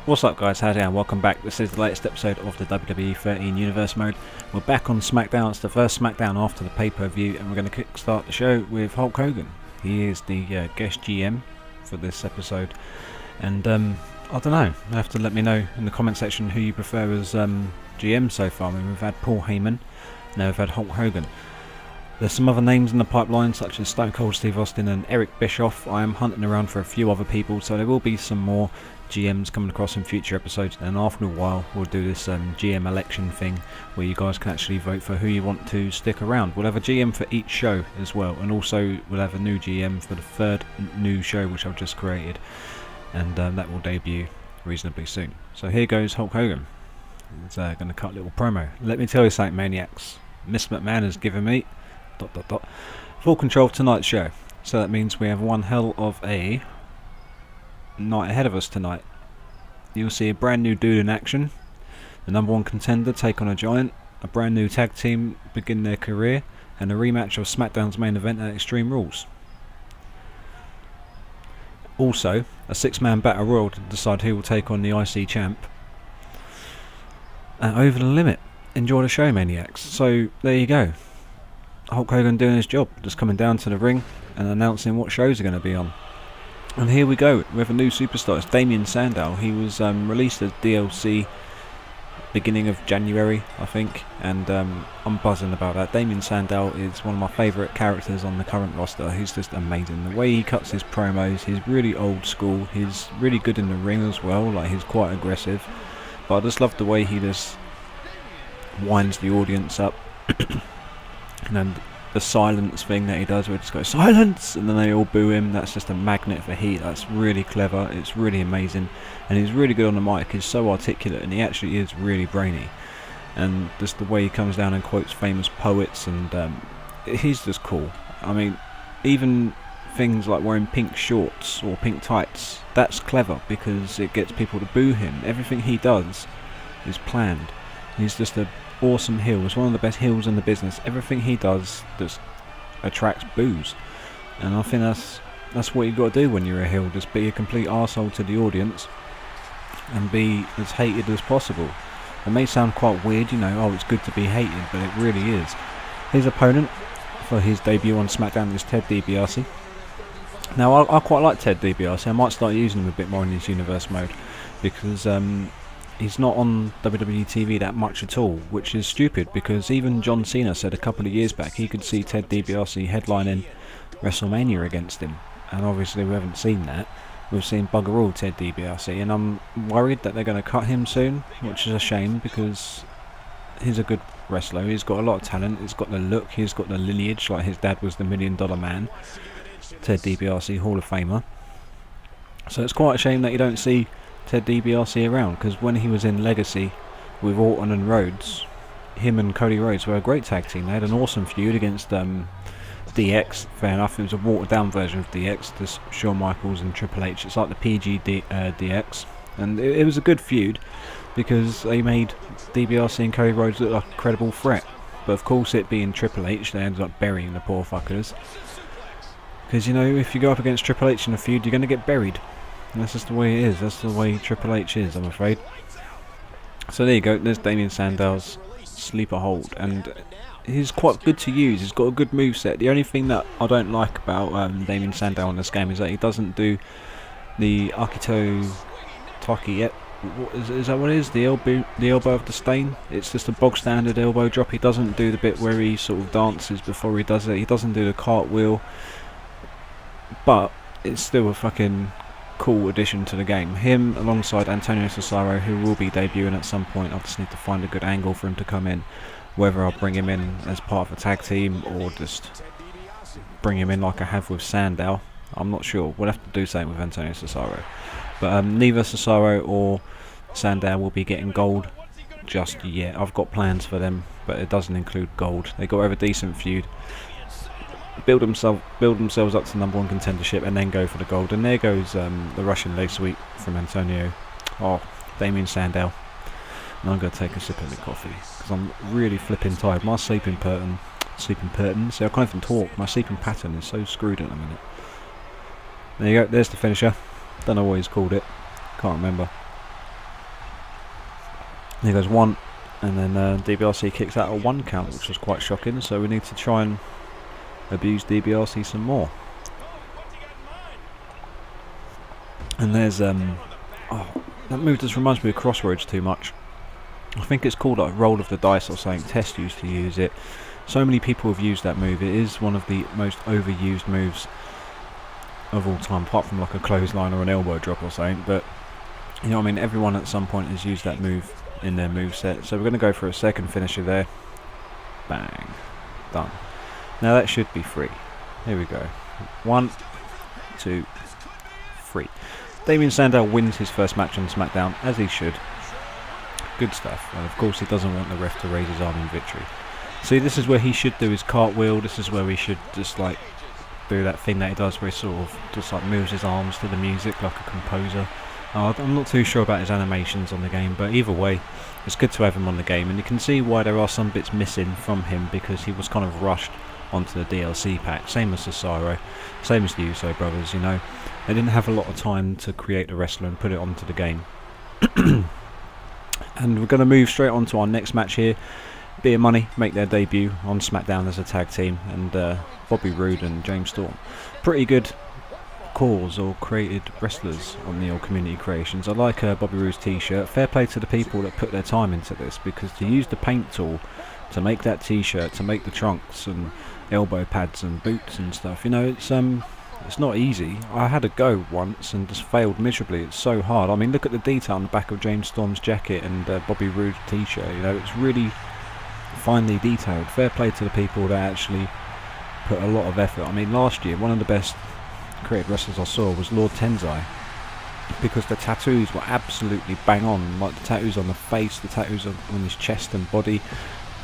What's up guys, how's it going? Welcome back. This is the latest episode of the WWE 13 Universe Mode. We're back on Smackdown. It's the first Smackdown after the pay-per-view, and we're going to kickstart the show with Hulk Hogan. He is the guest GM for this episode, and I don't know, you have to let me know in the comment section who you prefer as GM so far. I mean, we've had Paul Heyman, now we've had Hulk Hogan. There's some other names in the pipeline such as Stone Cold Steve Austin and Eric Bischoff. I am hunting around for a few other people, so there will be some more GMs coming across in future episodes, and after a while we'll do this GM election thing where you guys can actually vote for who you want to stick around. We'll have a GM for each show as well, and also we'll have a new GM for the third new show which I've just created, and that will debut reasonably soon. So here goes Hulk Hogan. He's going to cut a little promo. Let me tell you something, maniacs. Miss McMahon has given me ... full control of tonight's show, so that means we have one hell of a night ahead of us tonight. You'll see a brand new dude in action, the number one contender take on a giant, a brand new tag team begin their career, and a rematch of SmackDown's main event at Extreme Rules. Also, a 6-man battle royal to decide who will take on the IC champ. Over the limit. Enjoy the show, maniacs. So there you go. Hulk Hogan doing his job, just coming down to the ring and announcing what shows are going to be on. And here we go, we have a new superstar. It's Damien Sandow. He was released as DLC beginning of January, I think, and I'm buzzing about that. Damien Sandow is one of my favourite characters on the current roster. He's just amazing. The way he cuts his promos, he's really old school. He's really good in the ring as well, like he's quite aggressive. But I just love the way he just winds the audience up. And then the silence thing that he does, where he just goes silence, and then they all boo him. That's just a magnet for heat. That's really clever. It's really amazing, and he's really good on the mic. He's so articulate, and he actually is really brainy. And just the way he comes down and quotes famous poets, and he's just cool. I mean, even things like wearing pink shorts or pink tights, that's clever because it gets people to boo him. Everything he does is planned. He's just a awesome heel. He's one of the best heels in the business. Everything he does just attracts boos, and I think that's what you've got to do when you're a heel. Just be a complete arsehole to the audience and be as hated as possible. It may sound quite weird, you know, oh, it's good to be hated, but it really is. His opponent for his debut on SmackDown is Ted DiBiase. Now I quite like Ted DiBiase. I might start using him a bit more in his universe mode, because he's not on WWE TV that much at all, which is stupid, because even John Cena said a couple of years back he could see Ted DiBiase headlining WrestleMania against him, and obviously we haven't seen that. We've seen bugger all Ted DiBiase, and I'm worried that they're going to cut him soon, which is a shame, because he's a good wrestler. He's got a lot of talent, he's got the look, he's got the lineage, like his dad was the $1 Million Man. Ted DiBiase, Hall of Famer. So it's quite a shame that you don't see Ted DiBiase around, because when he was in Legacy with Orton and Rhodes, him and Cody Rhodes were a great tag team. They had an awesome feud against DX. Fair enough, it was a watered down version of DX, this Shawn Michaels and Triple H. It's like the PG DX, and it was a good feud because they made DiBiase and Cody Rhodes look like a credible threat. But of course, it being Triple H, they ended up burying the poor fuckers, because, you know, if you go up against Triple H in a feud, you're going to get buried. And that's just the way it is. That's the way Triple H is, I'm afraid. So there you go. There's Damien Sandow's sleeper hold, and he's quite good to use. He's got a good moveset. The only thing that I don't like about Damien Sandow in this game is that he doesn't do the Akito Taki yet. Is that what it is? The elbow of disdain? It's just a bog standard elbow drop. He doesn't do the bit where he sort of dances before he does it. He doesn't do the cartwheel. But it's still a fucking cool addition to the game. Him alongside Antonio Cesaro, who will be debuting at some point. I just need to find a good angle for him to come in, whether I'll bring him in as part of a tag team or just bring him in like I have with Sandow. I'm not sure. We'll have to do something with Antonio Cesaro, but neither Cesaro or Sandow will be getting gold just yet. I've got plans for them, but it doesn't include gold. They got to have a decent feud, build themselves up to number one contendership, and then go for the gold. And there goes the Russian leg sweep from Antonio. Oh, Damien Sandow. And I'm going to take a sip of the coffee because I'm really flipping tired. My sleeping pattern, see, I can't even talk. My sleeping pattern is so screwed at the minute. There you go. There's the finisher. Don't know what he's called it. Can't remember. He goes 1, and then DiBiase kicks out a 1 count, which was quite shocking. So we need to try and abuse DiBiase some more. And there's that move just reminds me of Crossroads too much. I think it's called like Roll of the Dice or something. Test used to use it. So many people have used that move. It is one of the most overused moves of all time, apart from like a clothesline or an elbow drop or something. But you know what I mean, everyone at some point has used that move in their move set. So we're going to go for a second finisher there. Bang. Done. Now that should be free. Here we go. 1, 2, 3. Damien Sandow wins his first match on Smackdown, as he should. Good stuff. And of course he doesn't want the ref to raise his arm in victory. See, this is where he should do his cartwheel. This is where we should just like do that thing that he does where he sort of just like moves his arms to the music like a composer. I'm not too sure about his animations on the game, but either way it's good to have him on the game, and you can see why there are some bits missing from him, because he was kind of rushed onto the DLC pack, same as Cesaro, same as the Uso brothers. You know, they didn't have a lot of time to create a wrestler and put it onto the game. And we're going to move straight on to our next match here. Beer Money make their debut on SmackDown as a tag team, and Bobby Roode and James Storm. Pretty good cause or created wrestlers on the old Community Creations. I like Bobby Roode's t-shirt. Fair play to the people that put their time into this, because to use the paint tool to make that t-shirt, to make the trunks and elbow pads and boots and stuff, you know, it's not easy. I had a go once and just failed miserably. It's so hard. I mean, look at the detail on the back of James Storm's jacket and Bobby Roode's t-shirt. You know, it's really finely detailed. Fair play to the people that actually put a lot of effort. I mean, last year one of the best created wrestlers I saw was Lord Tensai, because the tattoos were absolutely bang on. Like the tattoos on the face, the tattoos on his chest and body,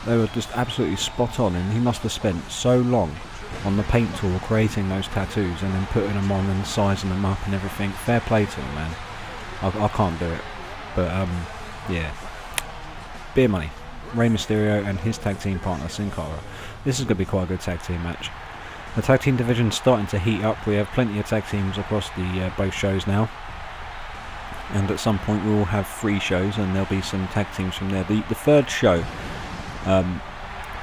they were just absolutely spot on, and he must have spent so long on the paint tool creating those tattoos and then putting them on and sizing them up and everything. Fair play to him, man. I can't do it, but yeah. Beer Money, Rey Mysterio and his tag team partner Sin Cara. This is going to be quite a good tag team match. The tag team division's starting to heat up. We have plenty of tag teams across the both shows now, and at some point we will have 3 shows and there'll be some tag teams from there. The third show,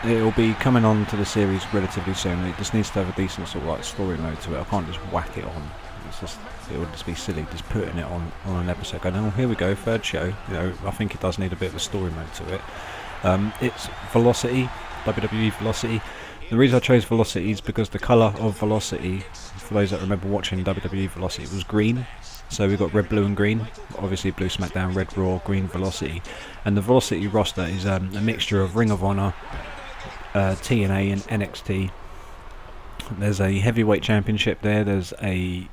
it will be coming on to the series relatively soon. It just needs to have a decent sort of like story mode to it. I can't just whack it on. It would just be silly just putting it on an episode going, oh, here we go, third show. You know, I think it does need a bit of a story mode to it. It's Velocity, WWE Velocity. The reason I chose Velocity is because the colour of Velocity, for those that remember watching WWE Velocity, it was green. So we've got red, blue and green. Obviously blue SmackDown, red Raw, green Velocity. And the Velocity roster is a mixture of Ring of Honor, TNA and NXT. There's a heavyweight championship there. There's a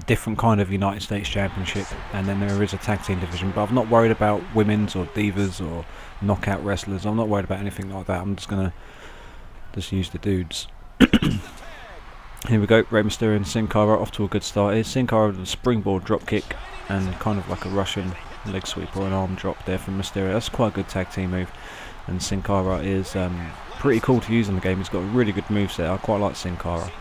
different kind of United States championship, and then there is a tag team division. But I'm not worried about women's or divas or knockout wrestlers. I'm not worried about anything like that. I'm just gonna use the dudes. Here we go. Rey Mysterio and Sin Cara off to a good start here. Sin Cara with a springboard drop kick and kind of like a Russian leg sweep or an arm drop there from Mysterio. That's quite a good tag team move, and Sin Cara is pretty cool to use in the game. He's got a really good moveset. I quite like Sin Cara.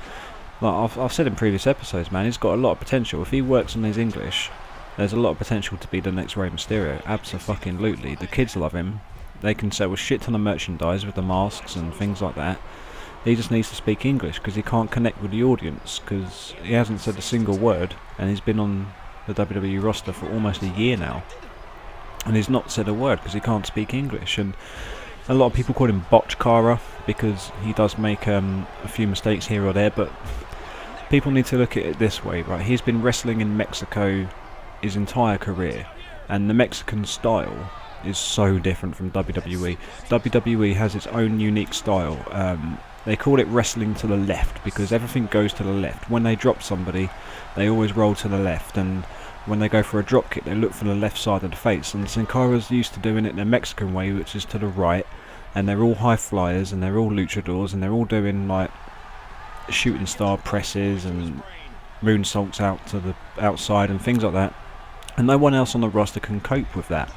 Like I've said in previous episodes, man, he's got a lot of potential. If he works on his English, there's a lot of potential to be the next Rey Mysterio. Abso-fucking-lutely. The kids love him. They can sell a shit ton of merchandise with the masks and things like that. He just needs to speak English, because he can't connect with the audience, because he hasn't said a single word, and he's been on the WWE roster for almost a year now, and he's not said a word because he can't speak English. And a lot of people call him Botch Cara because he does make a few mistakes here or there, but people need to look at it this way, right? He's been wrestling in Mexico his entire career, and the Mexican style is so different from WWE. WWE has its own unique style. They call it wrestling to the left because everything goes to the left. When they drop somebody, they always roll to the left, and when they go for a drop kick, they look for the left side of the face. And Sin Cara's used to doing it the Mexican way, which is to the right, and they're all high flyers and they're all luchadors and they're all doing like shooting star presses and moonsaults out to the outside and things like that, and no one else on the roster can cope with that.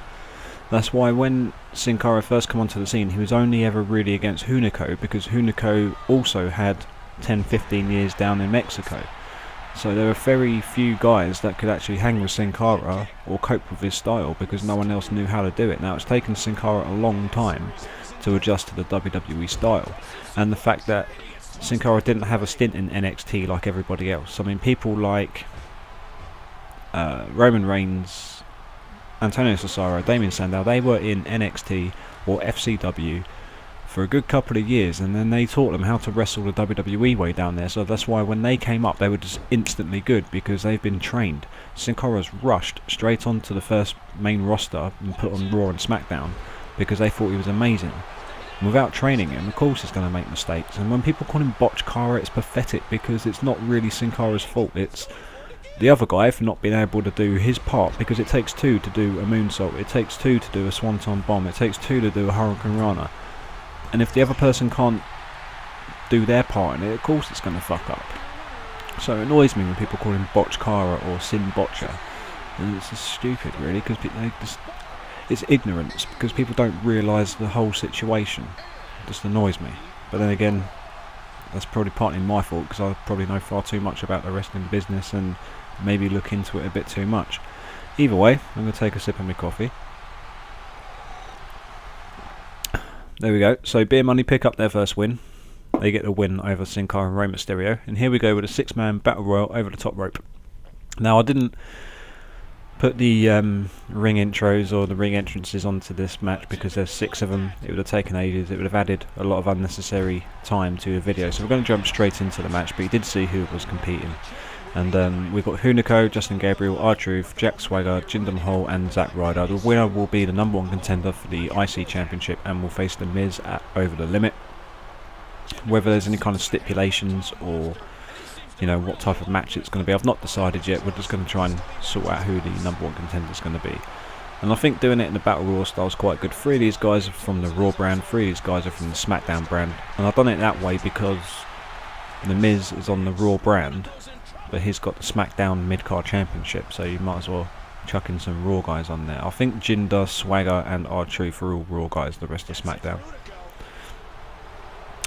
That's why when Sin Cara first came onto the scene, he was only ever really against Hunico, because Hunico also had 10-15 years down in Mexico. So there are very few guys that could actually hang with Sin Cara or cope with his style, because no one else knew how to do it. Now, it's taken Sin Cara a long time to adjust to the WWE style, and the fact that Sin Cara didn't have a stint in NXT like everybody else. I mean, people like Roman Reigns, Antonio Cesaro, Damien Sandow, they were in NXT or FCW for a good couple of years, and then they taught them how to wrestle the WWE way down there. So that's why when they came up, they were just instantly good, because they've been trained. Sin Cara's rushed straight onto the first main roster and put on Raw and Smackdown because they thought he was amazing. And without training him, of course he's going to make mistakes. And when people call him Botch Cara, it's pathetic, because it's not really Sin Cara's fault. It's the other guy for not being able to do his part, because it takes two to do a moonsault, it takes two to do a swanton bomb, it takes two to do a hurricane rana. And if the other person can't do their part in it, of course it's going to fuck up. So it annoys me when people call him Botch Cara or Sin Botcher. And it's just stupid, really, because it's ignorance, because people don't realise the whole situation. It just annoys me. But then again, that's probably partly my fault, because I probably know far too much about the wrestling business and maybe look into it a bit too much. Either way, I'm going to take a sip of my coffee. There we go. So Beer Money pick up their first win. They get the win over Sin Cara and Rey Mysterio. And here we go with a 6-man battle royal over the top rope. Now, I didn't put the ring intros or the ring entrances onto this match because there's 6 of them. It would have taken ages. It would have added a lot of unnecessary time to the video. So we're going to jump straight into the match. But you did see who was competing. And we've got Hunico, Justin Gabriel, R-Truth, Jack Swagger, Jinder Mahal and Zack Ryder. The winner will be the #1 contender for the IC Championship and will face The Miz at Over the Limit. Whether there's any kind of stipulations or, you know, what type of match it's going to be, I've not decided yet. We're just going to try and sort out who the #1 contender is going to be. And I think doing it in the Battle Royal style is quite good. 3 of these guys are from the Raw brand, 3 of these guys are from the Smackdown brand. And I've done it that way because The Miz is on the Raw brand, but he's got the Smackdown Mid-Card Championship, so you might as well chuck in some Raw guys on there. I think Jinder, Swagger and R-Truth are all Raw guys, the rest are Smackdown.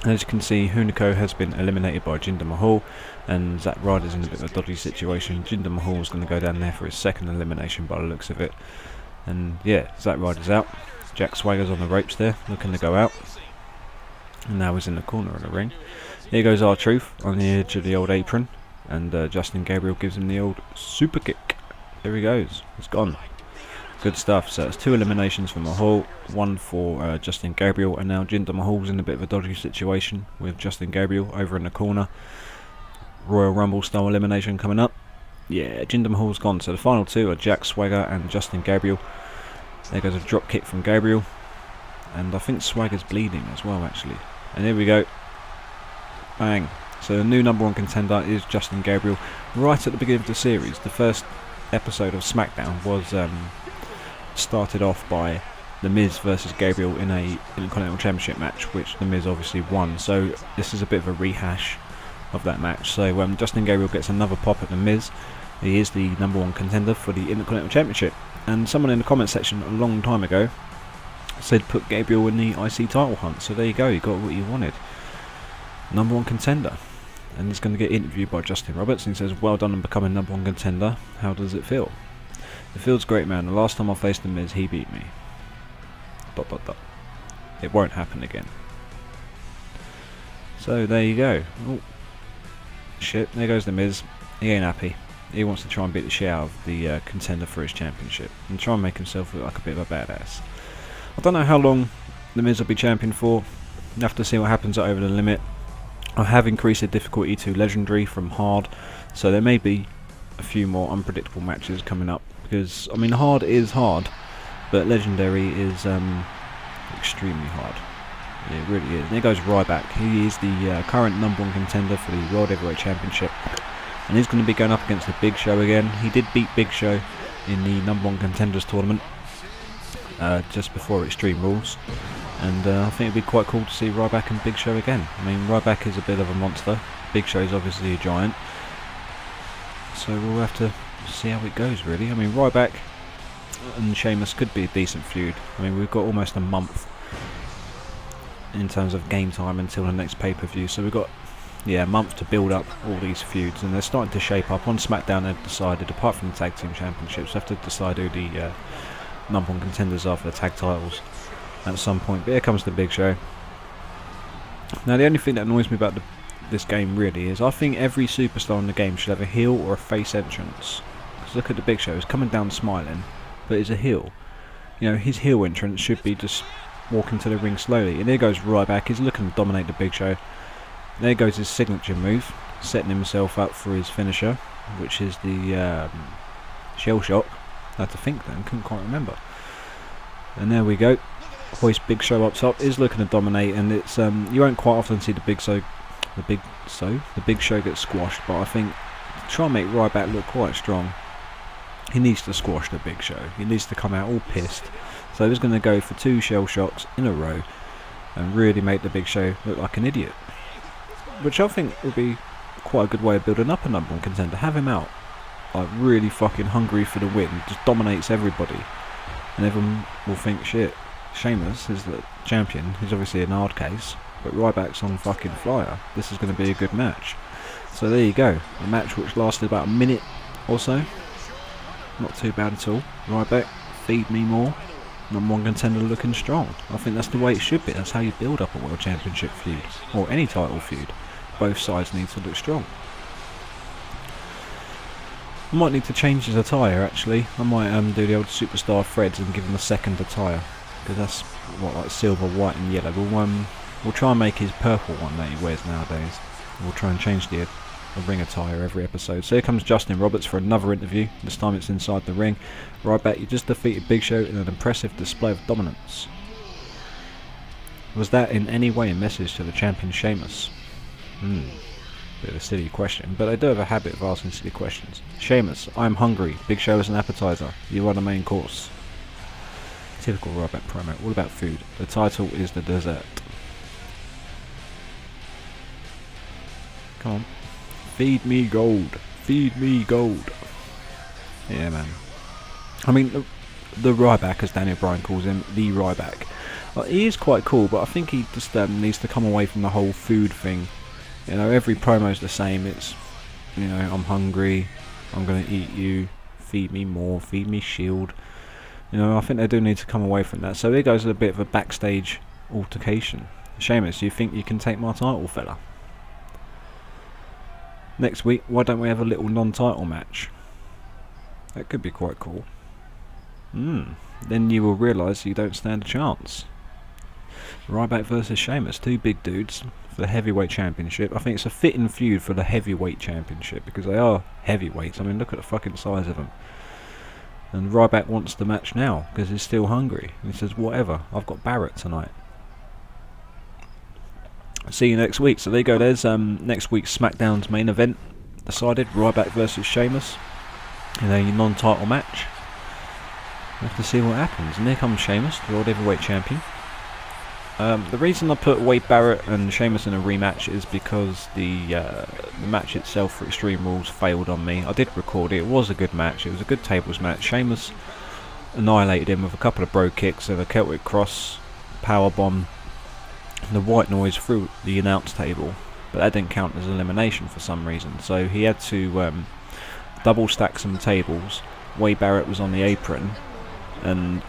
As you can see, Hunico has been eliminated by Jinder Mahal, and Zack Ryder's in a bit of a dodgy situation. Jinder Mahal's going to go down there for his second elimination by the looks of it. And yeah, Zack Ryder's out. Jack Swagger's on the ropes there, looking to go out. And now he's in the corner of the ring. Here goes R-Truth on the edge of the old apron. And Justin Gabriel gives him the old super kick. There he goes. It's gone. Good stuff. So it's 2 eliminations for Mahal, 1 for Justin Gabriel, and now Jinder Mahal's in a bit of a dodgy situation with Justin Gabriel over in the corner. Royal Rumble style elimination coming up. Yeah, Jinder Mahal's gone. So the final 2 are Jack Swagger and Justin Gabriel. There goes a drop kick from Gabriel. And I think Swagger's bleeding as well, actually. And here we go. Bang. So the new #1 contender is Justin Gabriel. Right at the beginning of the series, the first episode of Smackdown was started off by The Miz versus Gabriel in a Intercontinental Championship match, which The Miz obviously won. So this is a bit of a rehash of that match. So Justin Gabriel gets another pop at The Miz. He is the #1 contender for the Intercontinental Championship. And someone in the comment section a long time ago said put Gabriel in the IC title hunt. So there you go, you got what you wanted. #1 contender. And he's going to get interviewed by Justin Roberts, and he says, well done on becoming #1 contender. How does it feel? It feels great, man. The last time I faced The Miz, he beat me. ... It won't happen again. So there you go. Oh, shit, there goes The Miz. He ain't happy. He wants to try and beat the shit out of the contender for his championship and try and make himself look like a bit of a badass. I don't know how long The Miz will be champion for. We'll have to see what happens at Over the Limit. I have increased the difficulty to Legendary from Hard, so there may be a few more unpredictable matches coming up, because, I mean, Hard is hard, but Legendary is extremely hard. Yeah, it really is. And there goes Ryback. He is the current #1 contender for the World Heavyweight Championship, and he's going to be going up against the Big Show again. He did beat Big Show in the #1 Contenders Tournament just before Extreme Rules. And I think it'd be quite cool to see Ryback and Big Show again. I mean, Ryback is a bit of a monster. Big Show is obviously a giant. So we'll have to see how it goes, really. I mean, Ryback and Sheamus could be a decent feud. I mean, we've got almost a month in terms of game time until the next pay-per-view. So we've got a month to build up all these feuds, and they're starting to shape up. On SmackDown they've decided, apart from the tag team championships, they have to decide who the number one contenders are for the tag titles at some point. But here comes the Big Show. Now the only thing that annoys me about this game really is I think every superstar in the game should have a heel or a face entrance. Because look at the Big Show, he's coming down smiling, but he's a heel. You know, his heel entrance should be just walking to the ring slowly. And here goes Ryback, he's looking to dominate the Big Show. There goes his signature move, setting himself up for his finisher, which is the shell shock. I had to think then, couldn't quite remember. And there we go. Hoist Big Show up top, is looking to dominate, and it's you won't quite often see the Big Show get squashed, but I think to try and make Ryback look quite strong, he needs to squash the Big Show. He needs to come out all pissed. So he's going to go for 2 shell shocks in a row and really make the Big Show look like an idiot. Which I think would be quite a good way of building up a number one contender. Have him out, like really fucking hungry for the win, just dominates everybody. And everyone will think, shit, Sheamus is the champion. He's obviously an hard case, but Ryback's on fucking flyer. This is going to be a good match. So there you go. A match which lasted about a minute or so. Not too bad at all. Ryback, feed me more. Number one contender looking strong. I think that's the way it should be. That's how you build up a world championship feud, or any title feud. Both sides need to look strong. I might need to change his attire actually. I might do the old superstar threads and give him a second attire, because that's what, like silver, white and yellow. We'll try and make his purple one that he wears nowadays. We'll try and change the ring attire every episode. So here comes Justin Roberts for another interview. This time it's inside the ring. Ryback, you just defeated Big Show in an impressive display of dominance. Was that in any way a message to the champion Sheamus? Bit of a silly question, but I do have a habit of asking silly questions. Sheamus, I'm hungry. Big Show is an appetizer. You are the main course. Typical Ryback promo, all about food. The title is the dessert. Come on. Feed me gold. Feed me gold. Yeah, man. I mean, the Ryback, as Daniel Bryan calls him, the Ryback. He is quite cool, but I think he just needs to come away from the whole food thing. You know, every promo's the same. It's, you know, I'm hungry, I'm going to eat you, feed me more, feed me shield. You know, I think they do need to come away from that. So here goes a bit of a backstage altercation. Sheamus, you think you can take my title, fella? Next week, why don't we have a little non-title match? That could be quite cool. Then you will realise you don't stand a chance. Ryback versus Sheamus, 2 big dudes for the heavyweight championship. I think it's a fitting feud for the heavyweight championship, because they are heavyweights. I mean, look at the fucking size of them. And Ryback wants the match now because he's still hungry. And he says, whatever, I've got Barrett tonight. See you next week. So there you go, there's next week's SmackDown's main event decided. Ryback versus Sheamus in a non-title match. We'll have to see what happens. And here comes Sheamus, the World Heavyweight Champion. The reason I put Wade Barrett and Sheamus in a rematch is because the match itself for Extreme Rules failed on me. I did record it. It was a good match. It was a good tables match. Sheamus annihilated him with a couple of bro kicks and a Celtic Cross, powerbomb, the white noise through the announce table, but that didn't count as elimination for some reason. So he had to double stack some tables. Wade Barrett was on the apron, and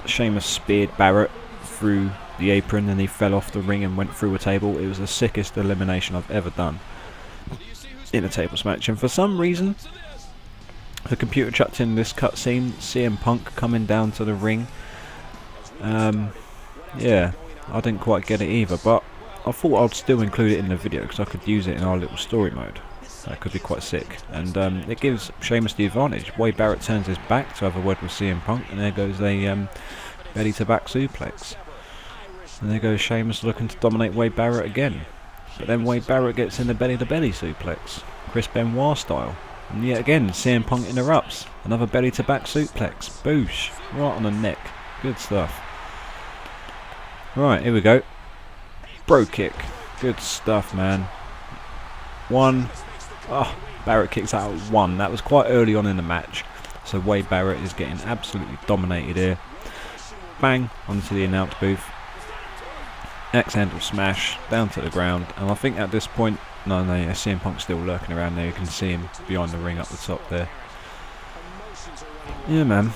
Sheamus speared Barrett through the apron, and he fell off the ring and went through a table. It was the sickest elimination I've ever done in a tables match. And for some reason, the computer chucked in this cutscene, CM Punk coming down to the ring. Yeah, I didn't quite get it either, but I thought I'd still include it in the video because I could use it in our little story mode. That could be quite sick. And it gives Sheamus the advantage. Wade Barrett turns his back to have a word with CM Punk, and there goes a belly to back suplex. And there goes Sheamus looking to dominate Wade Barrett again. But then Wade Barrett gets in the belly to belly suplex, Chris Benoit style. And yet again, CM Punk interrupts. Another belly to back suplex. Boosh. Right on the neck. Good stuff. Right, here we go. Bro kick. Good stuff, man. 1. Oh, Barrett kicks out at 1. That was quite early on in the match. So Wade Barrett is getting absolutely dominated here. Bang, onto the announce booth. Axe handle smash down to the ground, and I think at this point, no, yeah, CM Punk's still lurking around there. You can see him behind the ring up the top there. Yeah, man.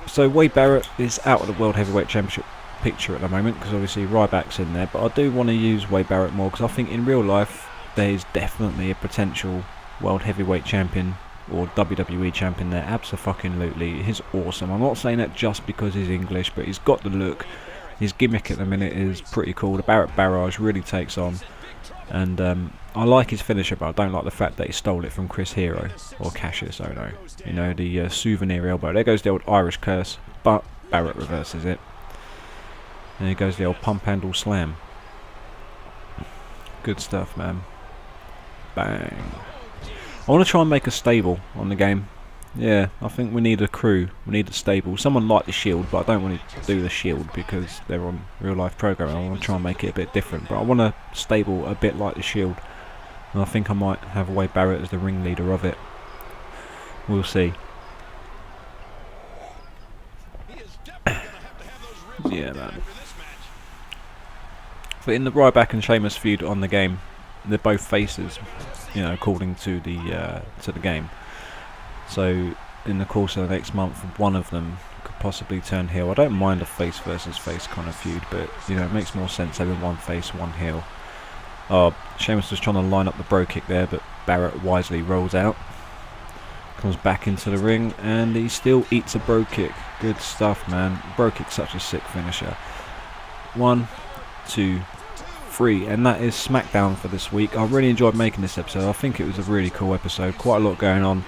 So Wade Barrett is out of the World Heavyweight Championship picture at the moment because obviously Ryback's in there, but I do want to use Wade Barrett more because I think in real life there's definitely a potential World Heavyweight Champion or WWE Champion there. Abso-fucking-lutely. He's awesome. I'm not saying that just because he's English, but he's got the look. His gimmick at the minute is pretty cool. The Barrett Barrage really takes on, and I like his finisher, but I don't like the fact that he stole it from Chris Hero or Cassius Ohno. You know, the souvenir elbow. There goes the old Irish curse, but Barrett reverses it. And here goes the old pump handle slam. Good stuff, man. Bang. I want to try and make a stable on the game. Yeah, I think we need a crew. We need a stable. Someone like the Shield, but I don't want to do the Shield because they're on real life program. I want to try and make it a bit different. But I want a stable a bit like the Shield. And I think I might have Wade Barrett as the ringleader of it. We'll see. Yeah, man. But in the Ryback and Sheamus feud on the game, they're both faces, you know, according to the game. So in the course of the next month, one of them could possibly turn heel. I don't mind a face versus face kind of feud, but you know, it makes more sense having one face, one heel. Sheamus was trying to line up the bro kick there, but Barrett wisely rolls out, comes back into the ring, and he still eats a bro kick. Good stuff, man. Bro kick's such a sick finisher. 1, 2, 3, and that is Smackdown for this week. I really enjoyed making this episode. I think it was a really cool episode. Quite a lot going on.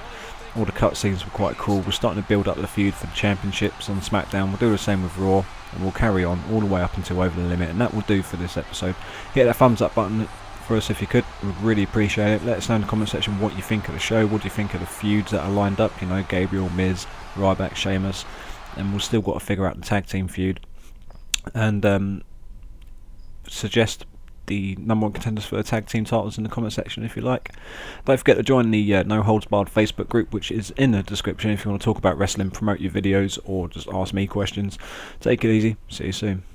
All the cutscenes were quite cool. We're starting to build up the feud for the championships on Smackdown. We'll do the same with Raw, and we'll carry on all the way up until Over the Limit, and that will do for this episode. Hit that thumbs up button for us if you could. We'd really appreciate it. Let us know in the comment section what you think of the show. What do you think of the feuds that are lined up? You know, Gabriel, Miz, Ryback, Sheamus, and we've still got to figure out the tag team feud. And suggest the number 1 contenders for the tag team titles in the comment section if you like. Don't forget to join the No Holds Barred Facebook group, which is in the description if you want to talk about wrestling, promote your videos, or just ask me questions. Take it easy. See you soon.